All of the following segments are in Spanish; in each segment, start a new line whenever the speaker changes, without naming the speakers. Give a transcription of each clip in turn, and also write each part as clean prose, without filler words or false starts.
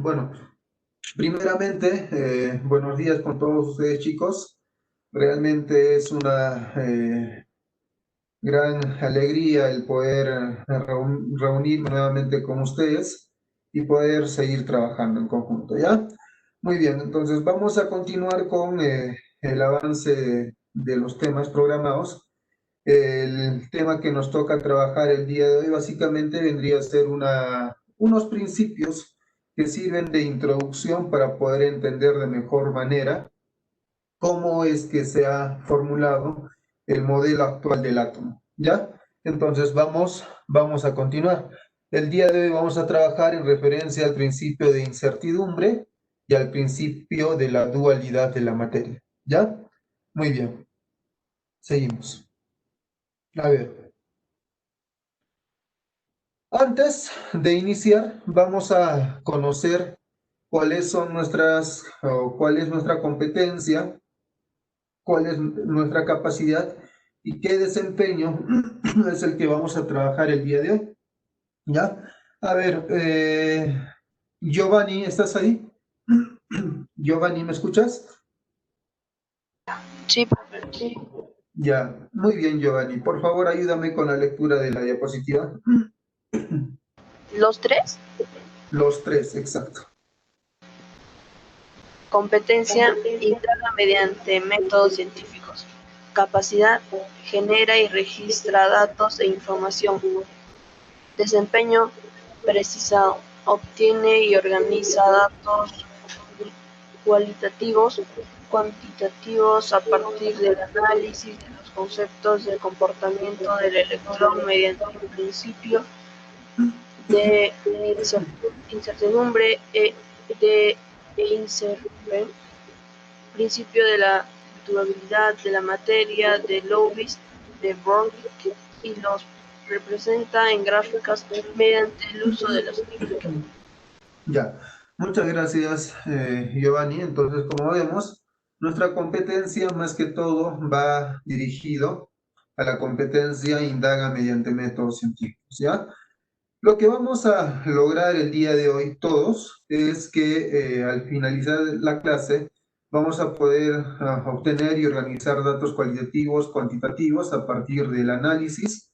Bueno, primeramente, buenos días con todos ustedes, chicos. Realmente es una gran alegría el poder reunirme nuevamente con ustedes y poder seguir trabajando en conjunto, ¿ya? Muy bien, entonces vamos a continuar con el avance de los temas programados. El tema que nos toca trabajar el día de hoy básicamente vendría a ser unos principios que sirven de introducción para poder entender de mejor manera cómo es que se ha formulado el modelo actual del átomo, ¿ya? Entonces vamos a continuar. El día de hoy vamos a trabajar en referencia al principio de incertidumbre y al principio de la dualidad de la materia, ¿ya? Muy bien, seguimos. A ver. Antes de iniciar, vamos a conocer cuáles son o cuál es nuestra competencia, cuál es nuestra capacidad y qué desempeño es el que vamos a trabajar el día de hoy. ¿Ya? A ver, Giovanni, ¿estás ahí? Giovanni, ¿me escuchas?
Sí, profe.
Ya, muy bien, Giovanni. Por favor, ayúdame con la lectura de la diapositiva.
¿Los tres?
Los tres, exacto.
Competencia, indaga mediante métodos científicos. Capacidad, genera y registra datos e información. Desempeño, precisa, obtiene y organiza datos cualitativos, cuantitativos a partir del análisis de los conceptos del comportamiento del electrón mediante el principio de incertidumbre principio de la durabilidad de la materia de Lewis de Broglie y los representa en gráficas mediante el uso de la simulación.
Ya, muchas gracias, Giovanni. Entonces, como vemos, nuestra competencia más que todo va dirigido a la competencia indaga mediante métodos científicos, ¿ya? Lo que vamos a lograr el día de hoy todos es que al finalizar la clase vamos a poder obtener y organizar datos cualitativos, cuantitativos a partir del análisis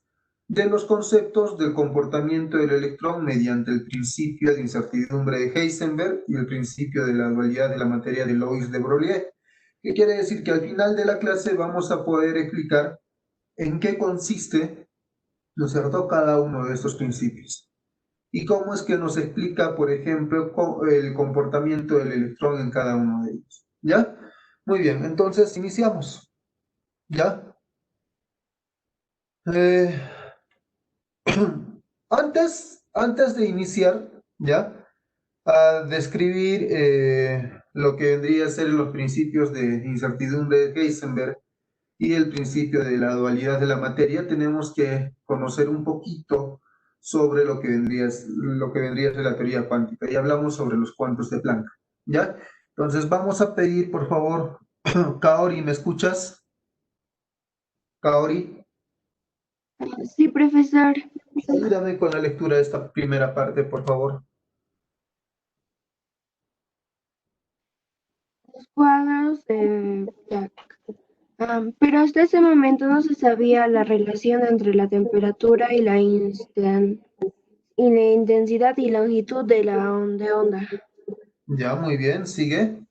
de los conceptos del comportamiento del electrón mediante el principio de incertidumbre de Heisenberg y el principio de la dualidad de la materia de Lois de Broglie, que quiere decir que al final de la clase vamos a poder explicar en qué consiste, ¿no es cierto?, cada uno de estos principios. ¿Y cómo es que nos explica, por ejemplo, el comportamiento del electrón en cada uno de ellos? ¿Ya? Muy bien, entonces iniciamos. ¿Ya? Eh, antes de iniciar, ¿ya? A describir lo que vendría a ser los principios de incertidumbre de Heisenberg y el principio de la dualidad de la materia, tenemos que conocer un poquito sobre lo que vendría a ser la teoría cuántica. Y hablamos sobre los cuantos de Planck, ¿ya? Entonces vamos a pedir, por favor, Kaori, ¿me escuchas? Kaori,
Sí, profesor.
ayúdame con la lectura de esta primera parte, por favor.
Los cuadros de Planck. Pero hasta ese momento no se sabía la relación entre la temperatura y la intensidad y longitud de la onda.
Ya, muy bien, sigue.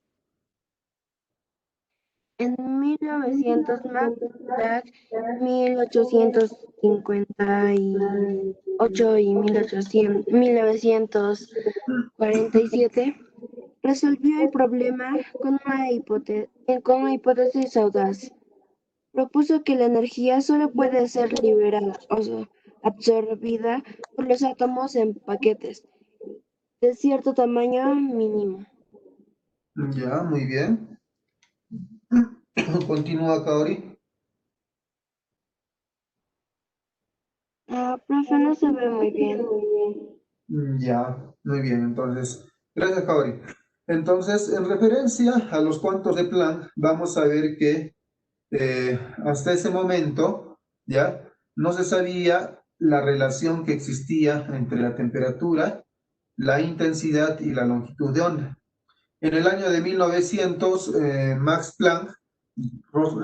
En 1900, Max Planck, 1858 y 1947, resolvió el problema con una hipótesis audaz. Propuso que la energía solo puede ser liberada o absorbida por los átomos en paquetes de cierto tamaño mínimo.
Ya, muy bien. Continúa, Kaori.
Profe, no se ve muy bien.
Ya, muy bien. Entonces, gracias, Kaori. Entonces, en referencia a los cuantos de Planck, vamos a ver que hasta ese momento, ¿ya? No se sabía la relación que existía entre la temperatura la intensidad y la longitud de onda. En el año de 1900, Max Planck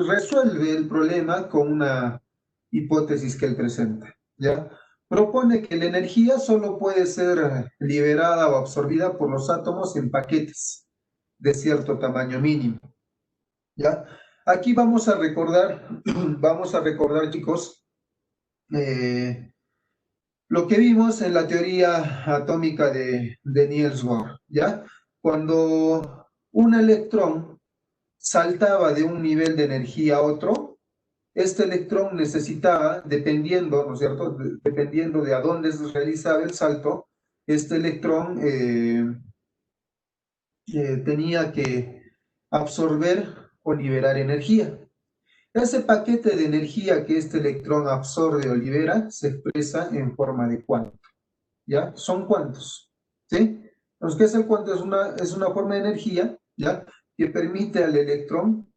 resuelve el problema con una hipótesis que él presenta, ¿ya? Propone que la energía solo puede ser liberada o absorbida por los átomos en paquetes de cierto tamaño mínimo, ¿ya? Aquí vamos a recordar, chicos, lo que vimos en la teoría atómica de Niels Bohr, ¿ya? Cuando un electrón saltaba de un nivel de energía a otro, este electrón necesitaba, dependiendo, ¿no es cierto?, dependiendo de a dónde se realizaba el salto, este electrón tenía que absorber o liberar energía. Ese paquete de energía que este electrón absorbe o libera se expresa en forma de cuanto, ¿ya? Son cuantos, ¿sí? Entonces, ¿qué es el cuanto? Es una forma de energía, ¿ya? Que permite al electrón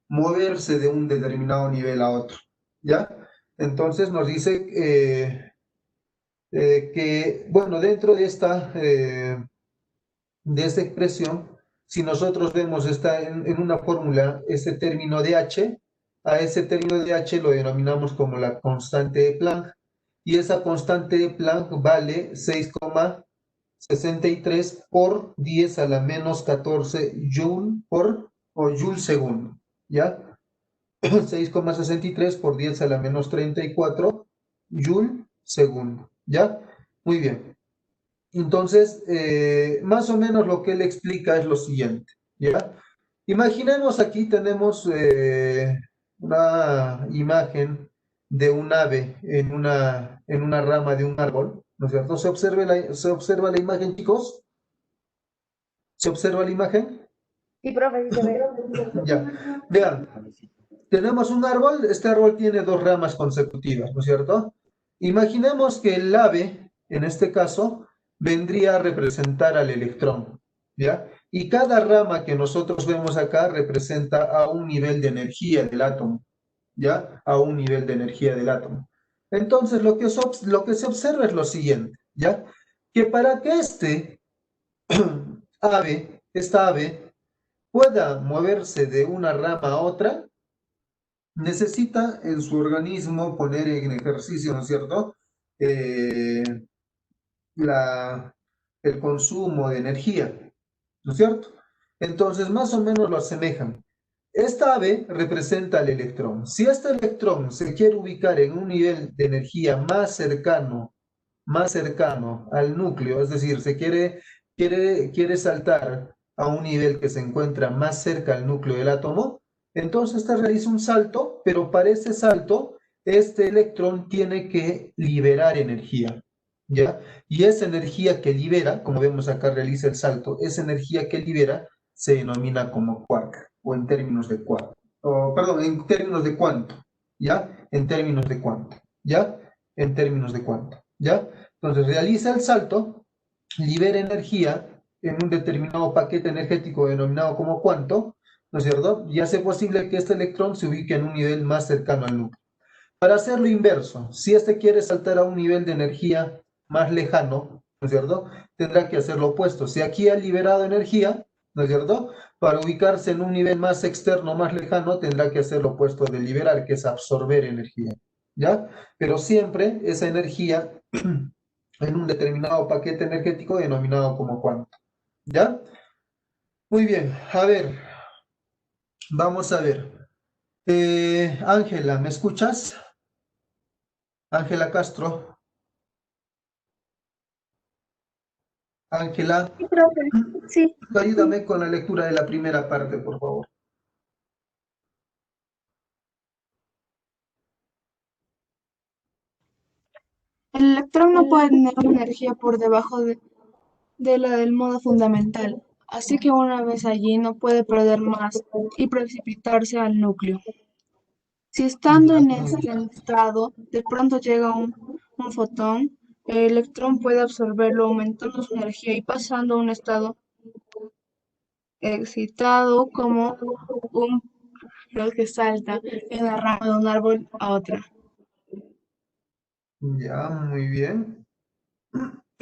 moverse de un determinado nivel a otro, ¿ya? Entonces nos dice que, bueno, dentro de esta expresión, si nosotros vemos en una fórmula ese término de H, a ese término de H lo denominamos como la constante de Planck, y esa constante de Planck vale 6,63 por 10 a la menos 14 joule segundo, ¿ya? 6,63 por 10 a la menos 34 joule segundo, ¿ya? Muy bien. Entonces, más o menos lo que él explica es lo siguiente, ¿ya? Imaginemos aquí tenemos una imagen de un ave en una rama de un árbol, ¿no es cierto? Se observa la imagen, chicos? ¿Se observa la imagen?
Sí, profe, sí se ve.
Ya, vean, tenemos un árbol, este árbol tiene dos ramas consecutivas, ¿no es cierto? Imaginemos que el ave, en este caso, vendría a representar al electrón, ¿ya? Y cada rama que nosotros vemos acá representa a un nivel de energía del átomo, ¿ya? A un nivel de energía del átomo. Entonces, lo que se observa es lo siguiente, ¿ya? Que para que esta ave, pueda moverse de una rama a otra, necesita en su organismo poner en ejercicio, ¿no es cierto? Eh, la, el consumo de energía, ¿no es cierto? Entonces, más o menos lo asemejan. Esta ave representa al electrón. Si este electrón se quiere ubicar en un nivel de energía más cercano al núcleo, es decir, quiere saltar a un nivel que se encuentra más cerca al núcleo del átomo, entonces esta realiza un salto, pero para ese salto, este electrón tiene que liberar energía, ¿ya? Y esa energía que libera, como vemos acá realiza el salto, esa energía que libera se denomina como quark, o en términos de quark, o perdón, en términos de cuánto, ¿ya? En términos de cuánto, ¿ya? En términos de cuánto, ¿ya? Entonces realiza el salto, libera energía en un determinado paquete energético denominado como cuánto, ¿no es cierto? Y hace posible que este electrón se ubique en un nivel más cercano al núcleo. Para hacer lo inverso, si este quiere saltar a un nivel de energía más lejano, ¿no es cierto? Tendrá que hacer lo opuesto. Si aquí ha liberado energía, ¿no es cierto? Para ubicarse en un nivel más externo, más lejano, tendrá que hacer lo opuesto de liberar, que es absorber energía, ¿ya? Pero siempre esa energía en un determinado paquete energético denominado como cuánto, ¿ya? Muy bien, a ver, vamos a ver. Ángela, ¿me escuchas? Ángela Castro. Ángela,
Sí, profe. Sí.
ayúdame con la lectura de la primera parte, por favor.
El electrón no puede tener una energía por debajo de la del modo fundamental, así que una vez allí no puede perder más y precipitarse al núcleo. Si estando
Ya,
en
muy
este
bien.
estado de pronto llega un fotón, el electrón puede absorberlo aumentando su energía y pasando a un estado excitado como un pez que salta en la rama de un árbol a otra.
Ya, muy bien.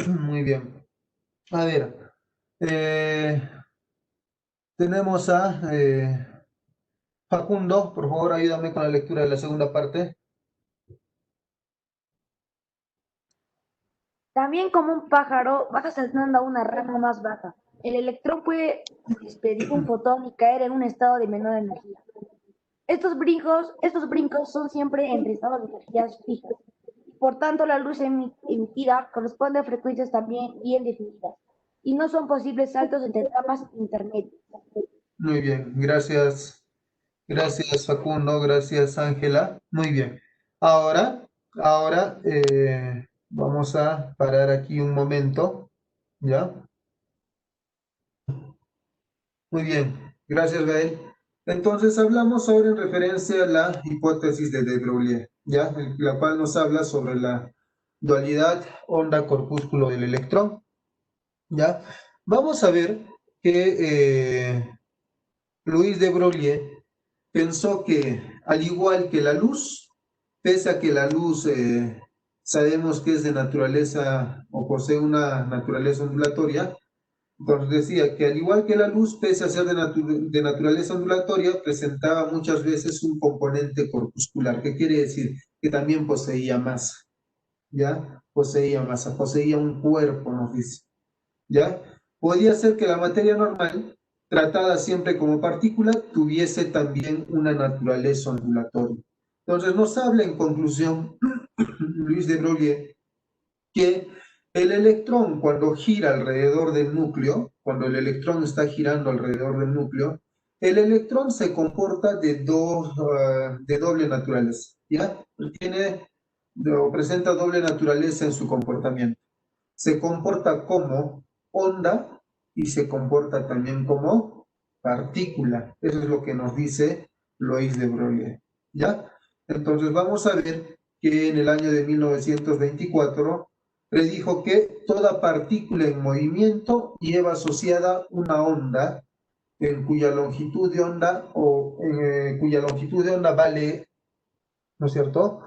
Muy bien. A ver, eh, tenemos a Facundo, por favor, ayúdame con la lectura de la segunda parte.
También como un pájaro, baja saltando a una rama más baja. El electrón puede despedir un fotón y caer en un estado de menor energía. Estos brincos son siempre entre estados de energías fijas. Por tanto, la luz emitida corresponde a frecuencias también bien definidas y no son posibles saltos entre etapas intermedias.
Muy bien, gracias. Gracias, Facundo. Gracias, Ángela. Muy bien. Ahora, vamos a parar aquí un momento. ¿Ya? Muy bien. Gracias, Gael. Entonces, hablamos ahora en referencia a la hipótesis de de Broglie, ¿ya? La cual nos habla sobre la dualidad onda-corpúsculo del electrón, ¿ya? Vamos a ver que Luis de Broglie pensó que, al igual que la luz, pese a que la luz sabemos que es de naturaleza o posee una naturaleza ondulatoria, entonces decía que al igual que la luz, pese a ser de naturaleza ondulatoria, presentaba muchas veces un componente corpuscular. ¿Qué quiere decir? Que también poseía masa, ¿ya? Poseía masa, poseía un cuerpo, nos dice. ¿Ya? Podría ser que la materia normal, tratada siempre como partícula, tuviese también una naturaleza ondulatoria. Entonces nos habla en conclusión Luis de Broglie que el electrón cuando gira alrededor del núcleo, cuando el electrón está girando alrededor del núcleo, el electrón se comporta de doble naturaleza, ¿ya? Tiene o presenta doble naturaleza en su comportamiento. Se comporta como onda y se comporta también como partícula. Eso es lo que nos dice Lois de Broglie, ¿ya? Entonces vamos a ver que en el año de 1924 predijo que toda partícula en movimiento lleva asociada una onda en cuya longitud de onda cuya longitud de onda vale, ¿no es cierto?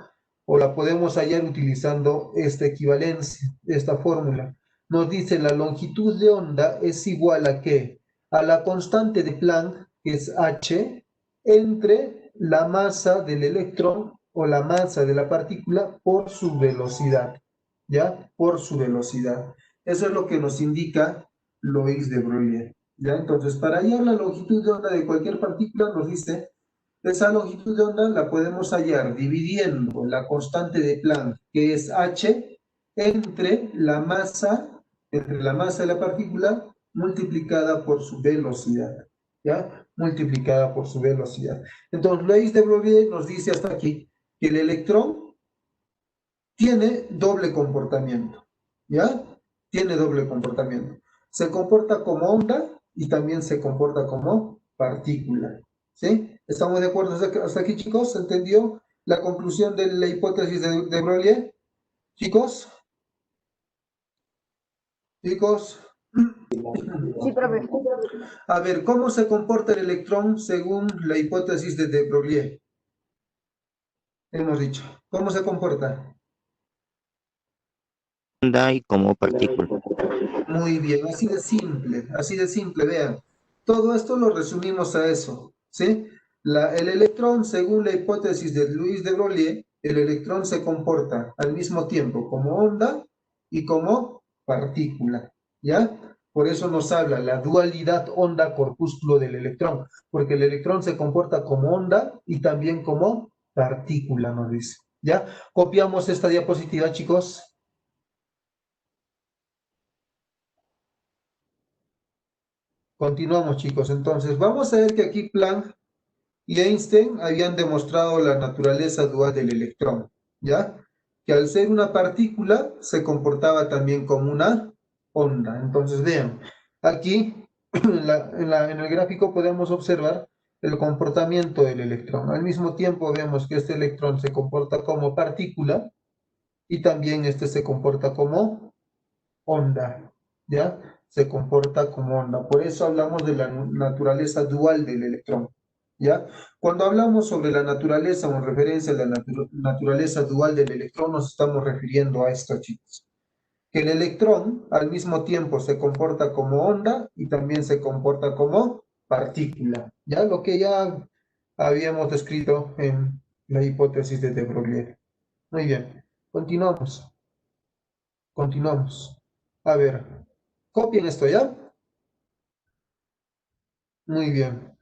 O la podemos hallar utilizando esta equivalencia, esta fórmula. Nos dice la longitud de onda es igual a ¿qué? A la constante de Planck, que es h, entre la masa del electrón o la masa de la partícula por su velocidad, ¿ya? Por su velocidad. Eso es lo que nos indica Lois de Broglie, ¿ya? Entonces, para hallar la longitud de onda de cualquier partícula, nos dice esa longitud de onda la podemos hallar dividiendo la constante de Planck, que es h, entre la masa de la partícula multiplicada por su velocidad, ¿ya? Multiplicada por su velocidad. Entonces, Lois de Broglie nos dice hasta aquí que el electrón tiene doble comportamiento, ¿ya? Tiene doble comportamiento. Se comporta como onda y también se comporta como partícula, ¿sí? ¿Estamos de acuerdo hasta aquí, chicos? ¿Se entendió la conclusión de la hipótesis de Broglie? ¿Chicos? ¿Chicos?
Sí, profe.
A ver, ¿cómo se comporta el electrón según la hipótesis de Broglie? Hemos dicho. ¿Cómo se comporta?
Onda y como partícula.
Muy bien, así de simple, vean. Todo esto lo resumimos a eso, ¿sí? El electrón, según la hipótesis de Luis de Broglie, el electrón se comporta al mismo tiempo como onda y como partícula, ¿ya? Por eso nos habla la dualidad onda-corpúsculo del electrón, porque el electrón se comporta como onda y también como partícula, nos dice, ¿ya? Copiamos esta diapositiva, chicos. Continuamos, chicos. Entonces, vamos a ver que aquí Planck y Einstein habían demostrado la naturaleza dual del electrón, ¿ya? Que al ser una partícula se comportaba también como una onda. Entonces, vean, aquí en el gráfico podemos observar el comportamiento del electrón. Al mismo tiempo vemos que este electrón se comporta como partícula y también este se comporta como onda, ¿ya? Se comporta como onda. Por eso hablamos de la naturaleza dual del electrón, ¿ya? Cuando hablamos sobre la naturaleza o en referencia a la naturaleza dual del electrón, nos estamos refiriendo a esto, chicos. que el electrón al mismo tiempo se comporta como onda y también se comporta como partícula, ¿ya? Lo que ya habíamos descrito en la hipótesis de de Broglie. Muy bien, continuamos, continuamos. A ver, copien esto, ¿ya? Muy bien.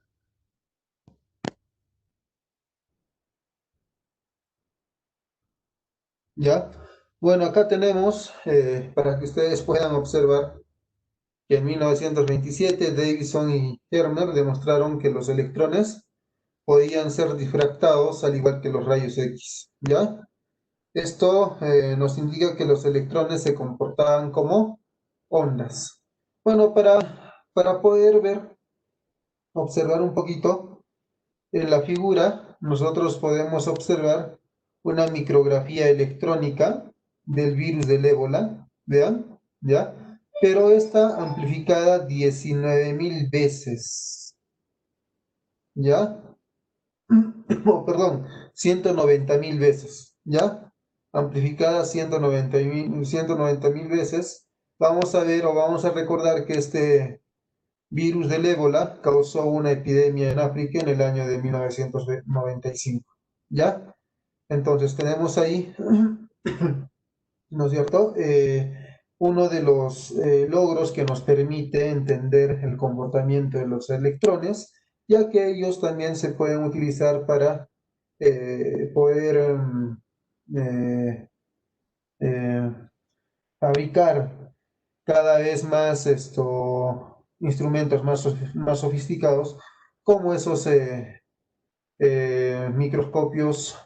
¿Ya? Bueno, acá tenemos, para que ustedes puedan observar, que en 1927 Davidson y Hermer demostraron que los electrones podían ser difractados al igual que los rayos X, ¿ya? Esto nos indica que los electrones se comportaban como ondas. Bueno, para poder ver, observar un poquito, en la figura nosotros podemos observar una micrografía electrónica del virus del ébola, vean, ¿ya? Pero está amplificada 19.000 veces, ¿ya? Oh, perdón, 190.000 veces, ¿ya? Amplificada 190.000 veces. Vamos a ver o vamos a recordar que este virus del ébola causó una epidemia en África en el año de 1995, ¿ya? Entonces tenemos ahí, ¿no es cierto? Uno de los logros que nos permite entender el comportamiento de los electrones, ya que ellos también se pueden utilizar para poder eh, eh, fabricar cada vez más instrumentos más sofisticados, como esos microscopios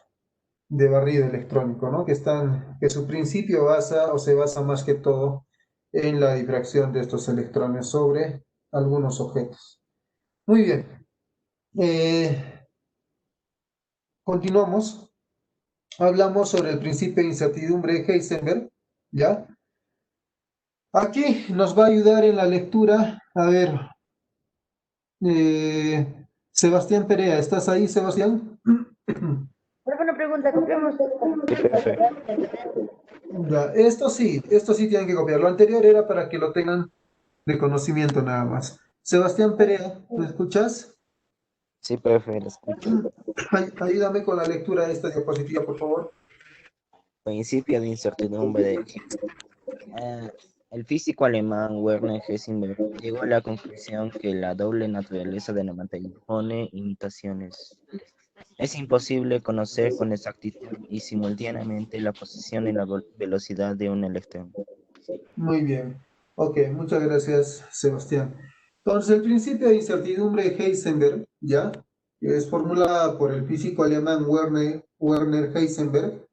de barrido electrónico, ¿no? Que su principio se basa más que todo en la difracción de estos electrones sobre algunos objetos. Muy bien. Continuamos. Hablamos sobre el principio de incertidumbre de Heisenberg, ¿ya? Aquí nos va a ayudar en la lectura, a ver, Sebastián Perea, ¿estás ahí, Sebastián?
Profe, una pregunta, copiamos
Sí, profe.
Ya, esto sí tienen que copiar. Lo anterior era para que lo tengan de conocimiento nada más. Sebastián Perea, ¿me escuchas?
Sí, profe, lo escucho.
Ayúdame con la lectura de esta diapositiva, por favor.
Principio de incertidumbre de Heisenberg. El físico alemán Werner Heisenberg llegó a la conclusión que la doble naturaleza de la materia impone imitaciones. Es imposible conocer con exactitud y simultáneamente la posición y la velocidad de un electrón.
Muy bien. Ok, muchas gracias, Sebastián. Entonces, el principio de incertidumbre de Heisenberg, ¿ya? Que es formulada por el físico alemán Werner Heisenberg,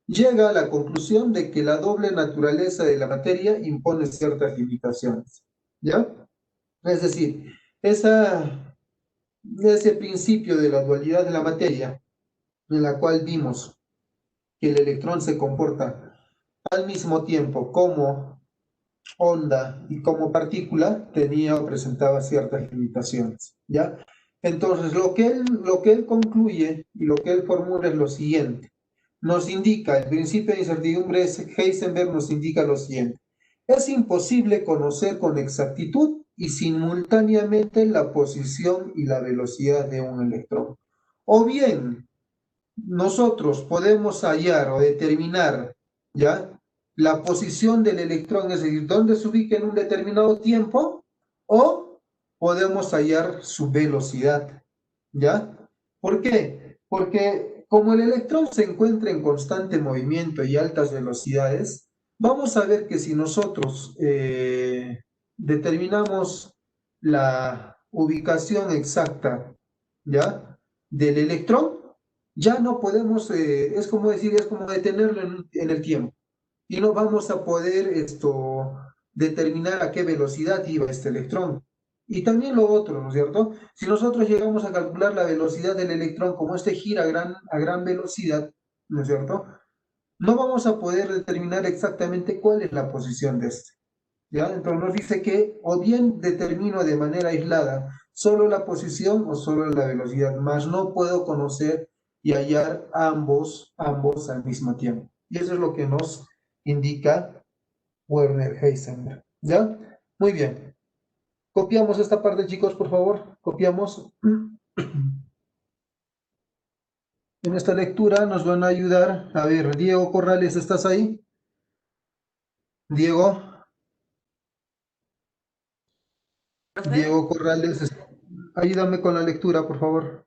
llega a la conclusión de que la doble naturaleza de la materia impone ciertas limitaciones, ¿ya? Es decir, ese principio de la dualidad de la materia, en la cual vimos que el electrón se comporta al mismo tiempo como onda y como partícula, tenía o presentaba ciertas limitaciones, ¿ya? Entonces, lo que él concluye y lo que él formula es lo siguiente. Nos indica, el principio de incertidumbre de Heisenberg nos indica lo siguiente. Es imposible conocer con exactitud y simultáneamente la posición y la velocidad de un electrón. O bien, nosotros podemos hallar o determinar, ¿ya? La posición del electrón, es decir, dónde se ubica en un determinado tiempo, o podemos hallar su velocidad, ¿ya? ¿Por qué? Porque como el electrón se encuentra en constante movimiento y altas velocidades, vamos a ver que si nosotros determinamos la ubicación exacta, ¿ya? Del electrón, ya no podemos, es como decir, es como detenerlo en el tiempo y no vamos a poder determinar a qué velocidad iba este electrón. Y también lo otro, ¿no es cierto? Si nosotros llegamos a calcular la velocidad del electrón como este gira a gran velocidad, ¿no es cierto? No vamos a poder determinar exactamente cuál es la posición de este. ¿Ya? Entonces nos dice que o bien determino de manera aislada solo la posición o solo la velocidad, más no puedo conocer y hallar ambos al mismo tiempo. Y eso es lo que nos indica Werner Heisenberg. ¿Ya? Muy bien. Copiamos esta parte, chicos, por favor. Copiamos. En esta lectura nos van a ayudar. A ver, Diego Corrales, ¿estás ahí? Diego.
¿Profe?
Diego Corrales, ayúdame con la lectura, por favor.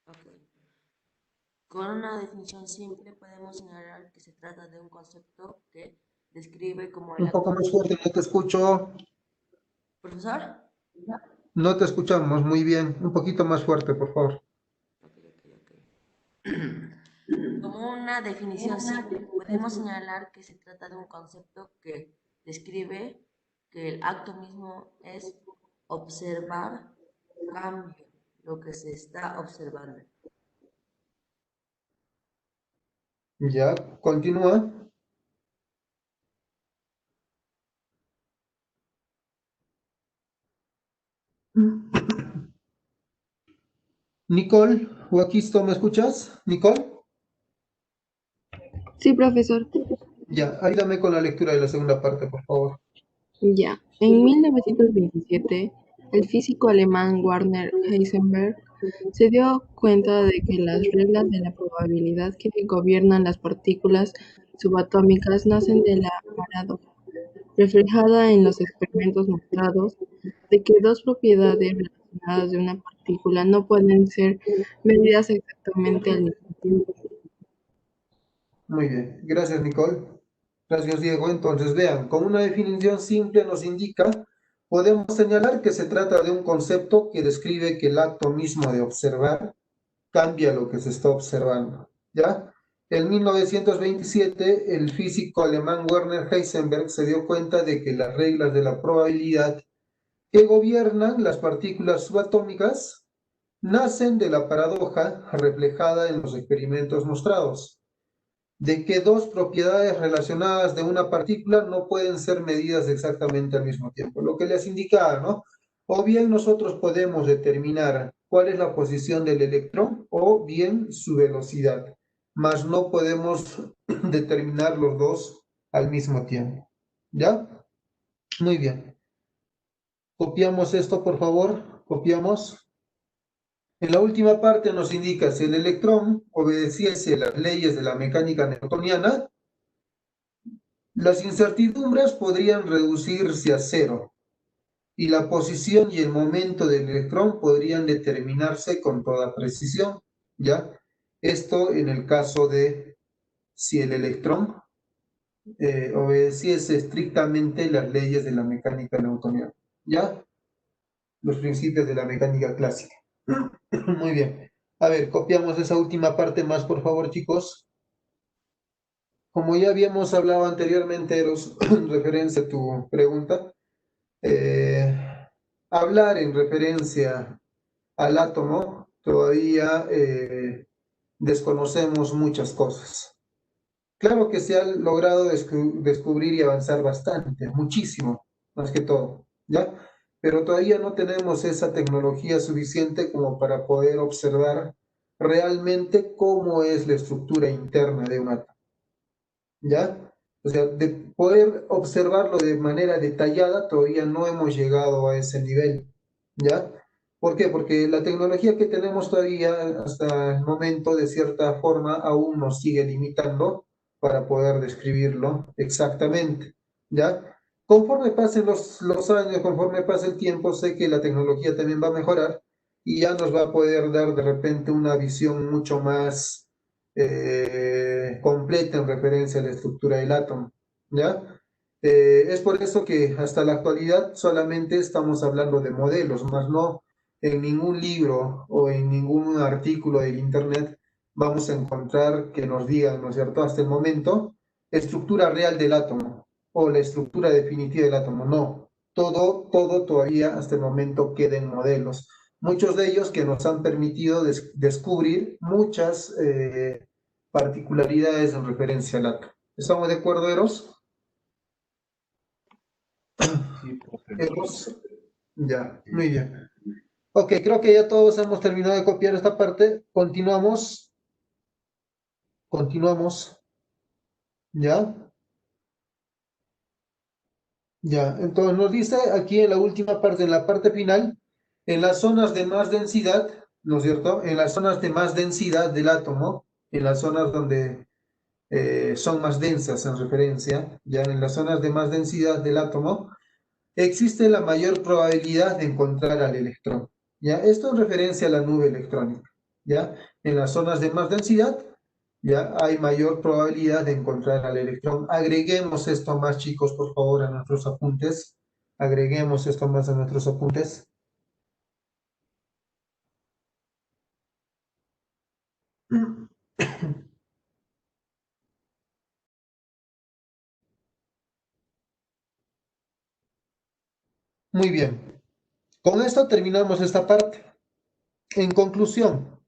Ok. Con una definición simple podemos señalar que se trata de un concepto que describe como el
Un poco
acto...
más fuerte, no te escucho.
¿Profesor?
No te escuchamos muy bien. Un poquito más fuerte, por favor.
Ok. Como una definición simple, podemos señalar que se trata de un concepto que describe que el acto mismo es observar cambio, lo que se está observando.
Ya, continúa. Nicole, Waquisto, ¿me escuchas? Nicole.
Sí, profesor.
Ya, ayúdame con la lectura de la segunda parte, por favor.
Ya. En 1927, el físico alemán Werner Heisenberg se dio cuenta de que las reglas de la probabilidad que gobiernan las partículas subatómicas nacen de la paradoja, reflejada en los experimentos mostrados, de que dos propiedades relacionadas de una partícula no pueden ser medidas exactamente al mismo tiempo.
Muy bien, gracias, Nicole. Gracias, Diego. Entonces, vean, con una definición simple nos indica, podemos señalar que se trata de un concepto que describe que el acto mismo de observar cambia lo que se está observando, ¿ya? En 1927, el físico alemán Werner Heisenberg se dio cuenta de que las reglas de la probabilidad que gobiernan las partículas subatómicas nacen de la paradoja reflejada en los experimentos mostrados, de que dos propiedades relacionadas de una partícula no pueden ser medidas exactamente al mismo tiempo. Lo que les indicaba, ¿no? O bien nosotros podemos determinar cuál es la posición del electrón o bien su velocidad, mas no podemos determinar los dos al mismo tiempo. ¿Ya? Muy bien. Copiamos esto, por favor. Copiamos. En la última parte nos indica si el electrón obedeciese las leyes de la mecánica newtoniana, las incertidumbres podrían reducirse a cero y la posición y el momento del electrón podrían determinarse con toda precisión, ¿ya? Esto en el caso de si el electrón obedeciese estrictamente las leyes de la mecánica newtoniana, ¿ya? Los principios de la mecánica clásica. Muy bien. A ver, copiamos esa última parte más, por favor, chicos. Como ya habíamos hablado anteriormente, Eros, en referencia a tu pregunta, eh, hablar en referencia al átomo, todavía desconocemos muchas cosas. Claro que se ha logrado descubrir y avanzar bastante, muchísimo, más que todo, ¿ya? Pero todavía no tenemos esa tecnología suficiente como para poder observar realmente cómo es la estructura interna de un átomo, ¿ya? O sea, de poder observarlo de manera detallada, todavía no hemos llegado a ese nivel, ¿ya? ¿Por qué? Porque la tecnología que tenemos todavía hasta el momento, de cierta forma, aún nos sigue limitando para poder describirlo exactamente, ¿ya? Conforme pasen los años, conforme pase el tiempo, sé que la tecnología también va a mejorar y ya nos va a poder dar de repente una visión mucho más completa en referencia a la estructura del átomo, ¿ya? Es por eso que hasta la actualidad solamente estamos hablando de modelos, más no en ningún libro o en ningún artículo del Internet vamos a encontrar que nos digan, ¿no es cierto?, hasta el momento, estructura real del átomo o la estructura definitiva del átomo. No, todo todavía hasta el momento queda en modelos. Muchos de ellos que nos han permitido descubrir muchas particularidades en referencia al átomo. ¿Estamos de acuerdo, Eros?
Sí, profe.
Eros. Ya, muy bien. Ok, creo que ya todos hemos terminado de copiar esta parte. Continuamos. Continuamos. ¿Ya? Ya, entonces nos dice aquí en la última parte, en la parte final, en las zonas de más densidad, ¿no es cierto? En las zonas de más densidad del átomo, en las zonas donde son más densas en referencia, ya en las zonas de más densidad del átomo, existe la mayor probabilidad de encontrar al electrón. ¿Ya? Esto en referencia a la nube electrónica. ¿Ya? En las zonas de más densidad, ya hay mayor probabilidad de encontrar al electrón. Agreguemos esto más, chicos, por favor, a nuestros apuntes. Agreguemos esto más a nuestros apuntes. Muy bien. Con esto terminamos esta parte. En conclusión,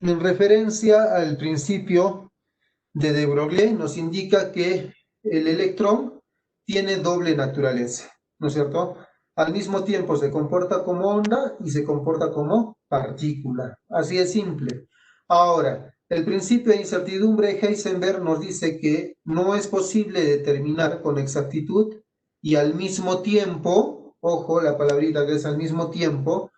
en referencia al principio de Broglie, nos indica que el electrón tiene doble naturaleza, ¿no es cierto? Al mismo tiempo se comporta como onda y se comporta como partícula. Así es simple. Ahora, el principio de incertidumbre de Heisenberg nos dice que no es posible determinar con exactitud y al mismo tiempo, ojo, la palabrita que es al mismo tiempo,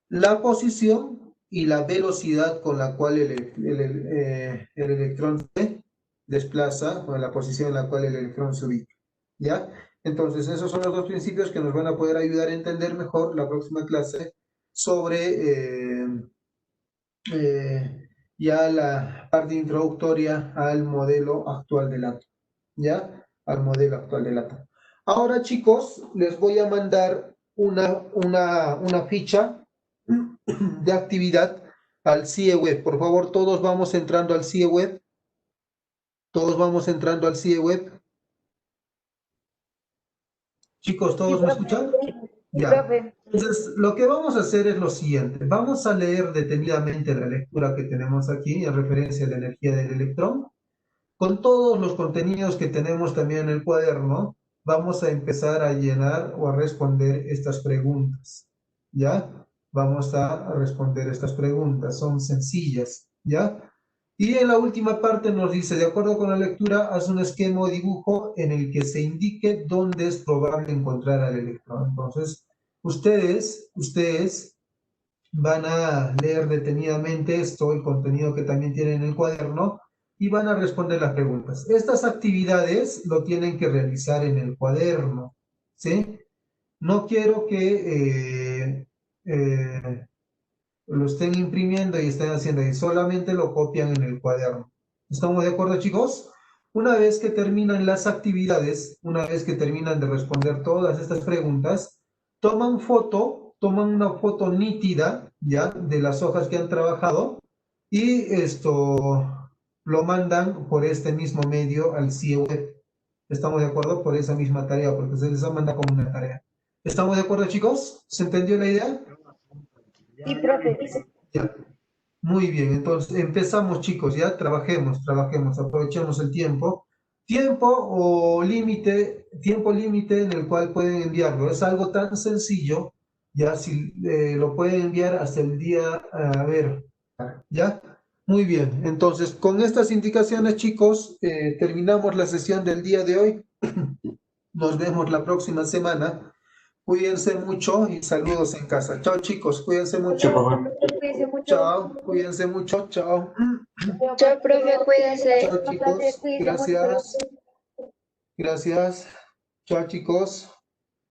la posición y la velocidad con la cual el electrón se desplaza, o la posición en la cual el electrón se ubica. ¿Ya? Entonces, esos son los dos principios que nos van a poder ayudar a entender mejor la próxima clase sobre ya la parte introductoria al modelo actual del átomo. ¿Ya? Al modelo actual del átomo. Ahora, chicos, les voy a mandar una ficha de actividad al CIE Web. Por favor, todos vamos entrando al CIE Web. Todos vamos entrando al CIE Web. Chicos,
Sí,
¿todos me
profe.
escuchan?
Sí,
Ya.
profe.
Entonces, lo que vamos a hacer es lo siguiente. Vamos a leer detenidamente la lectura que tenemos aquí en referencia a la energía del electrón. Con todos los contenidos que tenemos también en el cuaderno, vamos a empezar a llenar o a responder estas preguntas. ¿Ya? Vamos a responder estas preguntas. Son sencillas. ¿Ya? Y en la última parte nos dice, de acuerdo con la lectura, haz un esquema o dibujo en el que se indique dónde es probable encontrar al electrón. Entonces, ustedes van a leer detenidamente esto, el contenido que también tienen en el cuaderno, y van a responder las preguntas. Estas actividades lo tienen que realizar en el cuaderno, ¿sí? No quiero que lo estén imprimiendo y estén haciendo ahí, solamente lo copian en el cuaderno. ¿Estamos de acuerdo, chicos? Una vez que terminan las actividades, una vez que terminan de responder todas estas preguntas, toman una foto nítida, ¿ya? De las hojas que han trabajado y esto lo mandan por este mismo medio al CIE Web. ¿Estamos de acuerdo? Por esa misma tarea, porque se les manda como una tarea. ¿Estamos de acuerdo, chicos? ¿Se entendió la idea?
Sí, profe.
Ya. Muy bien, entonces empezamos, chicos, ya trabajemos, aprovechemos el tiempo. Tiempo límite en el cual pueden enviarlo. Es algo tan sencillo, ya si lo pueden enviar hasta el día, a ver, ya. Muy bien, entonces con estas indicaciones, chicos, terminamos la sesión del día de hoy. Nos vemos la próxima semana. Cuídense mucho y saludos en casa. Chao, chicos, cuídense mucho.
Cuídense mucho.
Chao, cuídense mucho, chao.
Chao, profe, cuídese.
Chao, chicos,
Cuídense mucho.
gracias. Gracias. Chao, chicos.